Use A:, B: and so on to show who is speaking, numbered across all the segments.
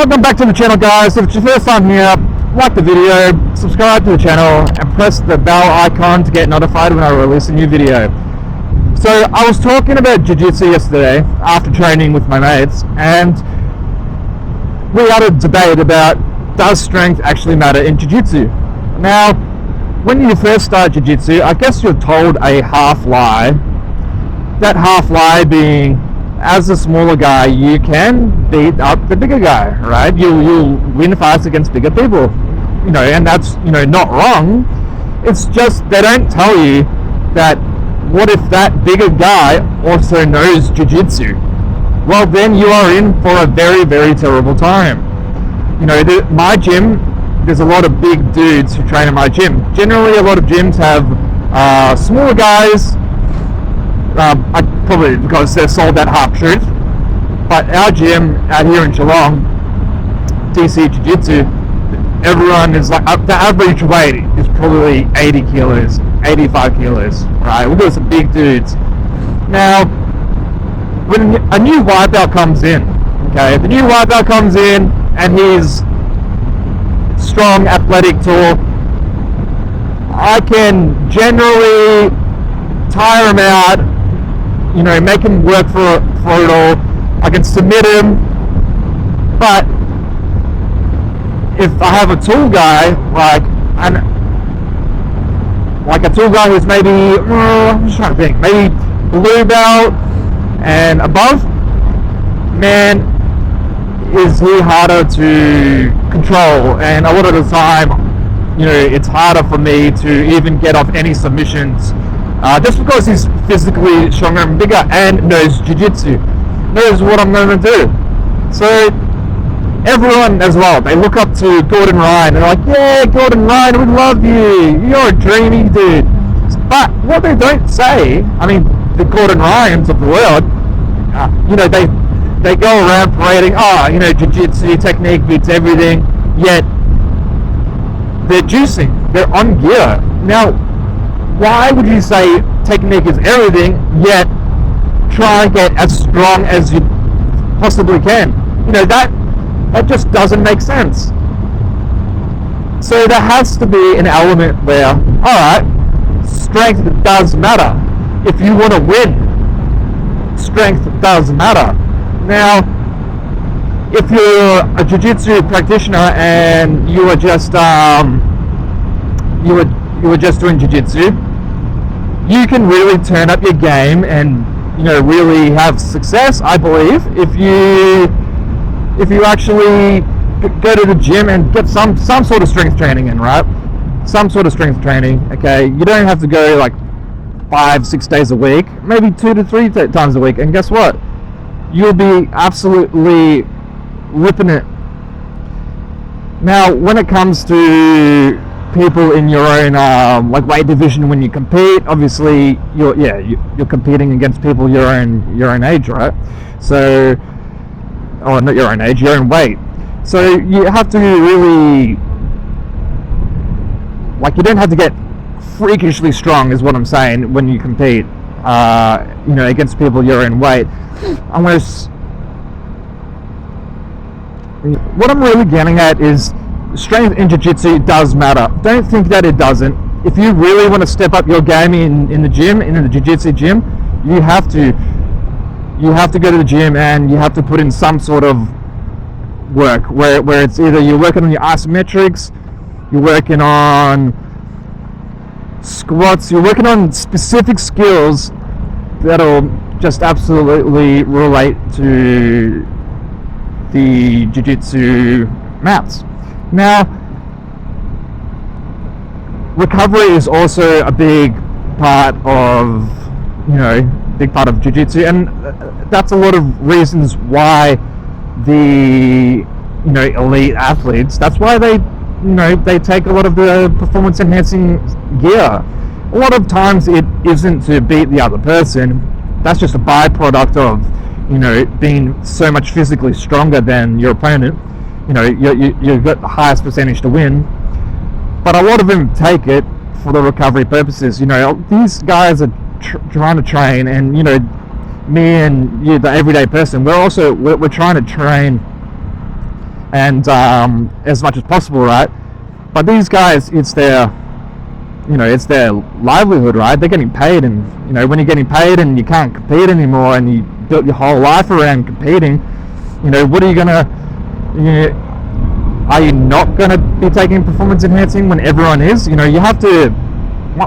A: Welcome back to the channel, guys. If it's your first time here, like the video, subscribe to the channel, and press the bell icon to get notified when I release a new video. So I was talking about Jiu-Jitsu yesterday after training with my mates, and we had a debate about, does strength actually matter in Jiu-Jitsu? Now, when you first start Jiu-Jitsu, I guess you're told a half lie. That half lie being, as a smaller guy, you can beat up the bigger guy, right? You'll win fights against bigger people, and that's, not wrong. It's just they don't tell you that what if that bigger guy also knows Jiu-Jitsu? Well, then you are in for a very, very terrible time. My gym, there's a lot of big dudes who train in my gym. Generally, a lot of gyms have smaller guys, probably because they're sold that half truth. But our gym out here in Geelong, DC Jiu-Jitsu, everyone is like, the average weight is probably 80 kilos, 85 kilos, right? We've got some big dudes. Now, when a new white belt comes in, okay, the new white belt comes in and he's strong, athletic, tall, I can generally tire him out, make him work for it all. I can submit him, but if I have a tall guy, like a tall guy who's maybe, I'm just trying to think, maybe blue belt and above, man, is he harder to control, and a lot of the time, it's harder for me to even get off any submissions, just because he's physically stronger and bigger and knows Jiu-Jitsu, knows what I'm going to do. So everyone as well, they look up to Gordon Ryan, they're like, yeah, Gordon Ryan, we love you, you're a dreamy dude. But what they don't say, the Gordon Ryans of the world, they go around parading, Jiu-Jitsu technique beats everything, yet they're juicing, they're on gear. Now, why would you say technique is everything, yet try and get as strong as you possibly can? That just doesn't make sense. So there has to be an element where, alright, strength does matter. If you want to win, strength does matter. Now, if you're a Jiu-Jitsu practitioner and you were just you were just doing Jiu-Jitsu, you can really turn up your game and really have success, I believe, if you actually go to the gym and get some sort of strength training in, right? Some sort of strength training, okay? You don't have to go like 5-6 days a week, maybe 2 to 3 times a week, and guess what? You'll be absolutely ripping it. Now, when it comes to people in your own weight division, when you compete, obviously you're competing against people your own age, right? So, or not your own age, your own weight. So you have to really, you don't have to get freakishly strong, is what I'm saying, when you compete, against people your own weight. Unless, what I'm really getting at is, strength in Jiu-Jitsu does matter. Don't think that it doesn't. If you really want to step up your game in the gym, in the Jiu-Jitsu gym, you have to go to the gym and you have to put in some sort of work where it's either you're working on your isometrics, you're working on squats, you're working on specific skills that'll just absolutely relate to the Jiu-Jitsu mats. Now, recovery is also a big part of, Jiu-Jitsu, and that's a lot of reasons why the, elite athletes, that's why they take a lot of the performance enhancing gear. A lot of times it isn't to beat the other person, that's just a byproduct of, being so much physically stronger than your opponent. You've got the highest percentage to win, but a lot of them take it for the recovery purposes. These guys are trying to train, and me and you, the everyday person, we're trying to train and as much as possible, right? But these guys, it's their livelihood, right? They're getting paid, and when you're getting paid and you can't compete anymore, and you built your whole life around competing, what are you gonna? Are you not gonna be taking performance enhancing when everyone is? You have to.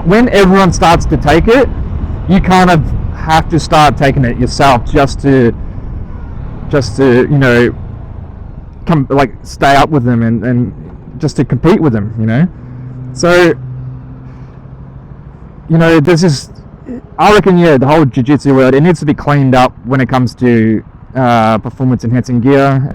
A: When everyone starts to take it, you kind of have to start taking it yourself, just to stay up with them and just to compete with them, So, there's this, I reckon, the whole jiu-jitsu world, it needs to be cleaned up when it comes to performance enhancing gear.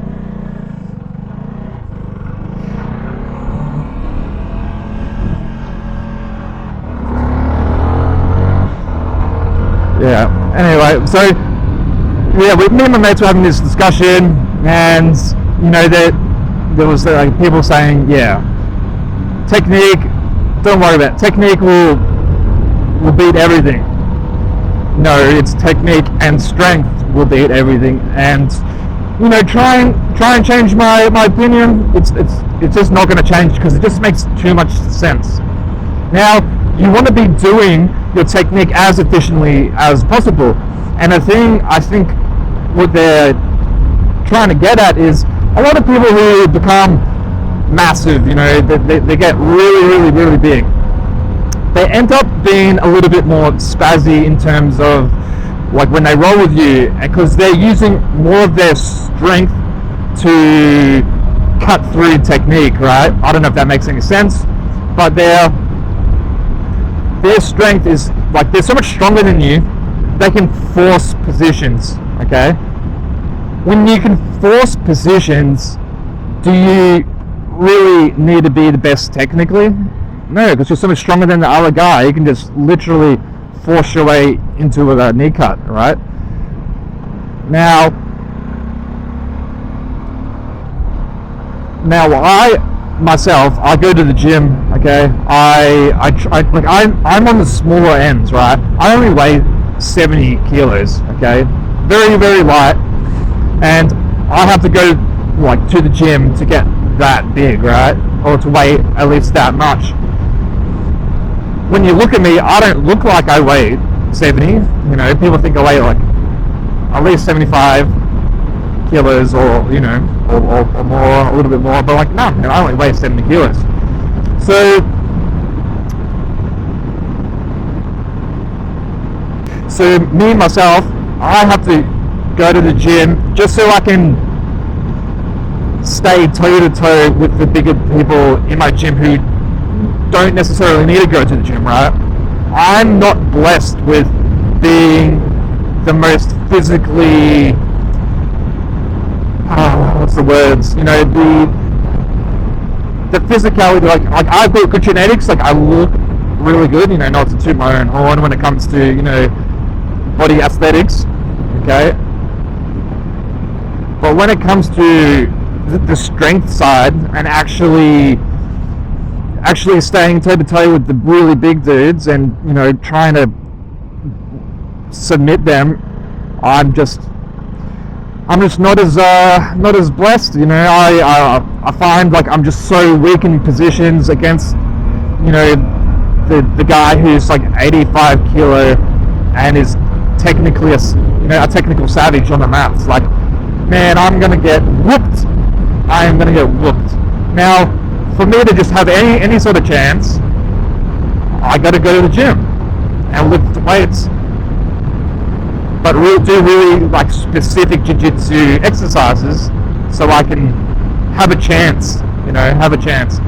A: Yeah, anyway, so, me and my mates were having this discussion, and, there was people saying, technique, don't worry about it. Technique will beat everything. No, it's technique and strength will beat everything. And try and change my opinion. It's just not going to change, because it just makes too much sense. Now, you want to be doing your technique as efficiently as possible. And the thing I think what they're trying to get at is a lot of people who become massive, they get really, really, really big. They end up being a little bit more spazzy in terms of when they roll with you, because they're using more of their strength to cut through technique, right? I don't know if that makes any sense, but their strength is they're so much stronger than you, they can force positions, okay? When you can force positions, do you really need to be the best technically? No, because you're so much stronger than the other guy. You can just literally force your way into a knee cut, right? Now I myself, I go to the gym, okay? I'm on the smaller ends, right? I only weigh 70 kilos, okay? Very, very light, and I have to go to the gym to get that big, right? Or to weigh at least that much. When you look at me, I don't look like I weigh 70. People think I weigh at least 75 kilos, or or more, a little bit more. But no, I only weigh 70 kilos. So me myself, I have to go to the gym just so I can stay toe to toe with the bigger people in my gym who don't necessarily need to go to the gym, right? I'm not blessed with being the most physically, what's the words? The physicality. I've got good genetics. I look really good. Not to toot my own horn when it comes to body aesthetics, okay. But when it comes to the strength side and actually staying toe to toe with the really big dudes and trying to submit them, I'm just not as blessed. I find I'm just so weak in positions against the guy who's 85 kilo and is technically a technical savage on the mats. Man, I'm gonna get whooped. I am gonna get whooped. Now, for me to just have any sort of chance, I got to go to the gym and lift weights, but do really specific jiu-jitsu exercises so I can have a chance. Have a chance.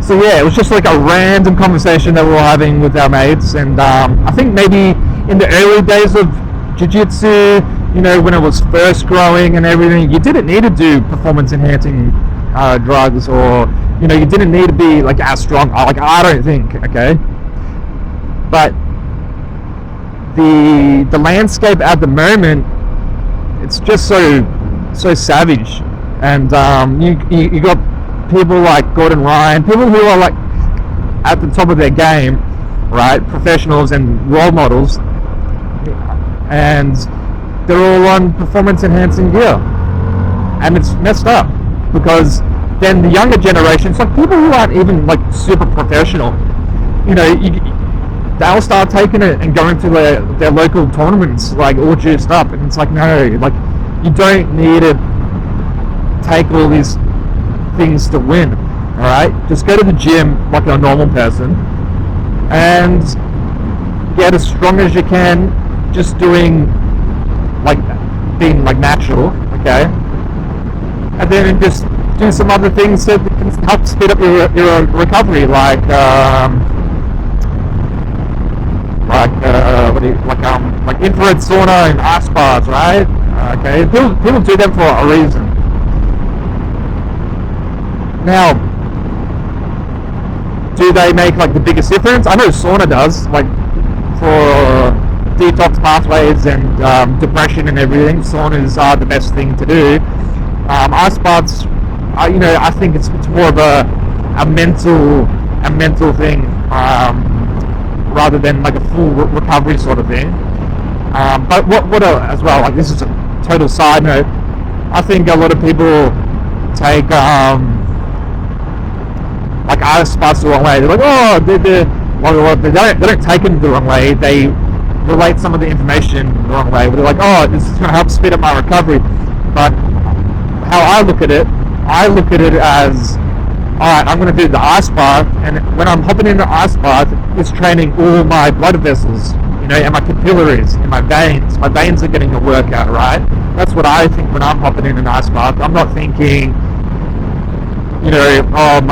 A: So it was just a random conversation that we were having with our mates, and I think maybe in the early days of Jiu-Jitsu, when it was first growing and everything, you didn't need to do performance enhancing drugs, or you didn't need to be as strong. I don't think, okay. But the landscape at the moment, it's just so savage, and you got people like Gordon Ryan, people who are at the top of their game, right? Professionals and role models. and they're all on performance enhancing gear, and it's messed up because then the younger generations, like people who aren't even like super professional, they'll start taking it and going to their local tournaments like all juiced up, and it's like, no, like you don't need to take all these things to win. All right, just go to the gym like a normal person and get as strong as you can, just doing like being like natural, okay, and then just do some other things that can help speed up your recovery, like infrared sauna and ice baths, right? Okay, people do them for a reason. Now, do they make like the biggest difference? I know sauna does, like for detox pathways and depression and everything. Saunas are the best thing to do. Ice baths, I think it's more of a mental thing, rather than like a full recovery sort of thing. But what as well, like this is a total side note, I think a lot of people take like ice baths the wrong way. They're like, oh, they don't take it the wrong way. They relate some of the information the wrong way. They're like, oh, this is going to help speed up my recovery. But how I look at it as, alright, I'm going to do the ice bath, and when I'm hopping in the ice bath, it's training all my blood vessels, and my capillaries, and my veins. My veins are getting a workout, right? That's what I think when I'm hopping in an ice bath. I'm not thinking,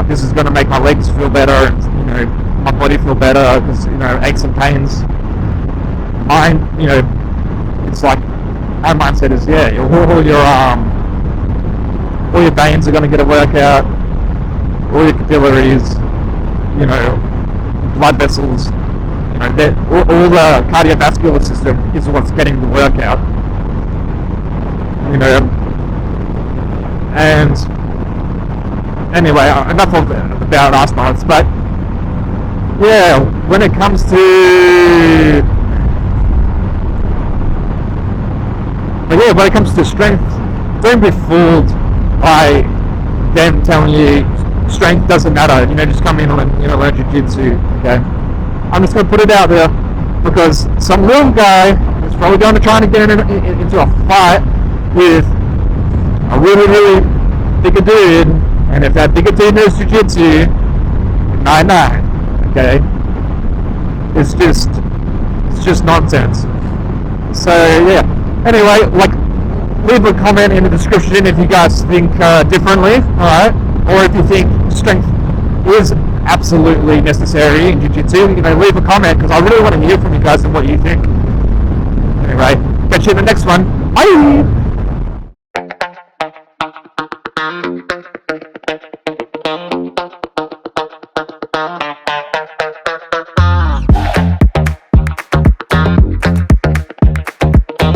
A: this is going to make my legs feel better, and, my body feel better, because, aches and pains. Mine, it's like, my mindset is, all your veins are going to get a workout, all your capillaries, blood vessels, all the cardiovascular system is what's getting the workout, and anyway, enough about ice baths, but yeah, when it comes to strength, don't be fooled by them telling you strength doesn't matter. Just come in and learn jiu-jitsu. Okay, I'm just gonna put it out there because some little guy is probably going to try to get into a fight with a really, really bigger dude, and if that bigger dude knows jiu-jitsu, 9-9. Okay, it's just nonsense. So yeah. Anyway, leave a comment in the description if you guys think differently, alright? Or if you think strength is absolutely necessary in jiu-jitsu, leave a comment, because I really want to hear from you guys and what you think. Anyway, catch you in the next one. Bye!